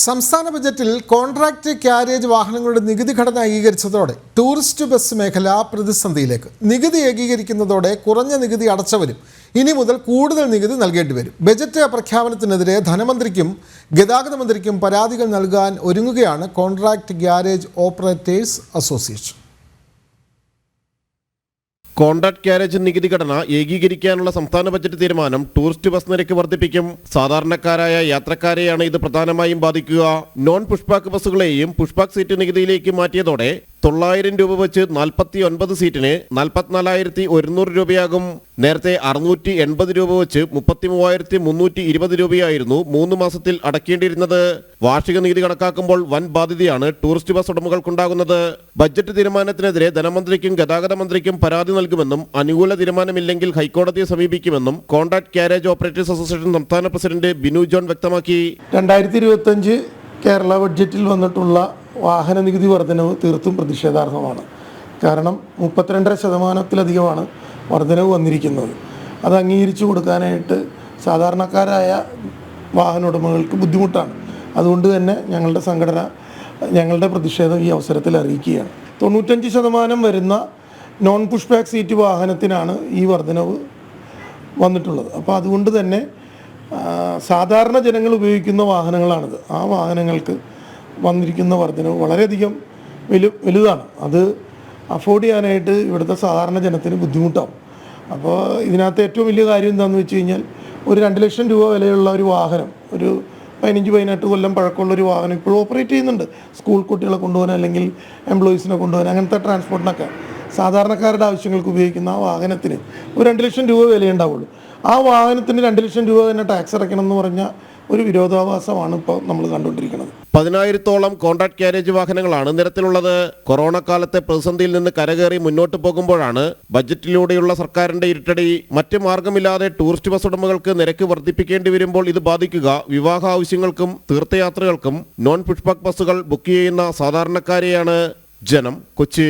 സംസ്ഥാന ബജറ്റിൽ contract carriage വാഹനങ്ങളുടെ നികുതി ഘടന ഏകീകരിച്ചതോടെ ടൂറിസ്റ്റ് ബസ് മേഖല പ്രതിസന്ധിയിലേക്ക്. നികുതി ഏകീകരിക്കുന്നതോടെ കുറഞ്ഞ നികുതി അടച്ചവരും ഇനി മുതൽ കൂടുതൽ നികുതി നൽകേണ്ടി വരും. ബജറ്റ് പ്രഖ്യാപനത്തിനെതിരെ ധനമന്ത്രിക്കും ഗതാഗത മന്ത്രിക്കും പരാതികൾ നൽകാൻ ഒരുങ്ങുകയാണ് contract garage operators association. Contract carriage നികുതി ഘടന ഏകീകരിക്കാനുള്ള സംസ്ഥാന ബജറ്റ് തീരുമാനം ടൂറിസ്റ്റ് ബസ് നിരക്ക് വർദ്ധിപ്പിക്കും. സാധാരണക്കാരായ യാത്രക്കാരെയാണ് ഇത് പ്രധാനമായും ബാധിക്കുക. നോൺ പുഷ്പാക്ക് ബസ്സുകളെയും പുഷ്പാക്ക് സീറ്റ് നികുതിയിലേക്ക് മാറ്റിയതോടെ 900 രൂപ വെച്ച് 49 സീറ്റിന് 44,100 രൂപയാകും. നേരത്തെ 680 രൂപ വെച്ച് 33,320 രൂപയായിരുന്നു 3 മാസത്തിൽ അടയ്ക്കേണ്ടിയിരുന്നത്. വാർഷിക നികുതി കണക്കാക്കുമ്പോൾ വൻ ബാധ്യതയാണ് ടൂറിസ്റ്റ് ബസ് ഉടമകൾക്കുണ്ടാകുന്നത്. ബജറ്റ് തീരുമാനത്തിനെതിരെ ധനമന്ത്രിക്കും ഗതാഗത മന്ത്രിക്കും പരാതി നൽകുമെന്നും അനുകൂല തീരുമാനമില്ലെങ്കിൽ ഹൈക്കോടതിയെ സമീപിക്കുമെന്നും കോൺട്രാക്ട് ക്യാരേജ് ഓപ്പറേറ്റേഴ്സ് അസോസിയേഷൻ സംസ്ഥാന പ്രസിഡന്റ് ബിനു ജോൺ വ്യക്തമാക്കി. 2025 കേരള ബഡ്ജറ്റിൽ വന്നിട്ടുള്ള വാഹന നികുതി വർധനവ് തീർത്തും പ്രതിഷേധാർഹമാണ്. കാരണം 32% വർധനവ് വന്നിരിക്കുന്നത്. അത് അംഗീകരിച്ചു കൊടുക്കാനായിട്ട് സാധാരണക്കാരായ വാഹന ഉടമകൾക്ക് ബുദ്ധിമുട്ടാണ്. അതുകൊണ്ട് തന്നെ ഞങ്ങളുടെ സംഘടന ഞങ്ങളുടെ പ്രതിഷേധം ഈ അവസരത്തിൽ അറിയിക്കുകയാണ്. 95% വരുന്ന നോൺ പുഷ് ബാക്ക് സീറ്റ് വാഹനത്തിനാണ് ഈ വർധനവ് വന്നിട്ടുള്ളത്. അപ്പോൾ അതുകൊണ്ട് തന്നെ സാധാരണ ജനങ്ങൾ ഉപയോഗിക്കുന്ന വാഹനങ്ങളാണിത്. ആ വാഹനങ്ങൾക്ക് വന്നിരിക്കുന്ന വർധനവ് വളരെയധികം വലുതാണ്. അത് അഫോർഡ് ചെയ്യാനായിട്ട് ഇവിടുത്തെ സാധാരണ ജനത്തിന് ബുദ്ധിമുട്ടാവും. അപ്പോൾ ഇതിനകത്ത് ഏറ്റവും വലിയ കാര്യം എന്താണെന്ന് വെച്ച് കഴിഞ്ഞാൽ, ഒരു 2 ലക്ഷം രൂപ വിലയുള്ള ഒരു വാഹനം, ഒരു 15-18 കൊല്ലം പഴക്കമുള്ളൊരു വാഹനം ഇപ്പോഴും ഓപ്പറേറ്റ് ചെയ്യുന്നുണ്ട്. സ്കൂൾ കുട്ടികളെ കൊണ്ടുപോകാൻ, അല്ലെങ്കിൽ എംപ്ലോയീസിനെ കൊണ്ടുപോകാൻ, അങ്ങനത്തെ ട്രാൻസ്പോർട്ടിനൊക്കെ സാധാരണക്കാരുടെ ആവശ്യങ്ങൾക്ക് ഉപയോഗിക്കുന്ന ആ വാഹനത്തിന് ഒരു 2 ലക്ഷം രൂപ വിലയുണ്ടാവുള്ളൂ. ആ വാഹനത്തിന് 2 ലക്ഷം രൂപ തന്നെ ടാക്സ് അടയ്ക്കണം എന്ന് പറഞ്ഞ ഒരു വിരോധാഭാസമാണ് ഇപ്പോൾ നമ്മൾ കണ്ടുകൊണ്ടിരിക്കുന്നത്. 10,000-ഓളം കോൺട്രാക്ട് ക്യാരേജ് വാഹനങ്ങളാണ് നിരത്തിലുള്ളത്. കൊറോണ കാലത്തെ പ്രതിസന്ധിയിൽ നിന്ന് കരകയറി മുന്നോട്ട് പോകുമ്പോഴാണ് ബജറ്റിലൂടെയുള്ള സർക്കാരിന്റെ ഇരുട്ടടി. മറ്റ് മാർഗമില്ലാതെ ടൂറിസ്റ്റ് ബസ് ഉടമകൾക്ക് നിരക്ക് വർദ്ധിപ്പിക്കേണ്ടി വരുമ്പോൾ ഇത് ബാധിക്കുക വിവാഹ ആവശ്യങ്ങൾക്കും തീർത്ഥയാത്രകൾക്കും നോൺ പുഷ്പാക്ക് ബസ്സുകൾ ബുക്ക് ചെയ്യുന്ന സാധാരണക്കാരെയാണ്. ജനം, കൊച്ചി.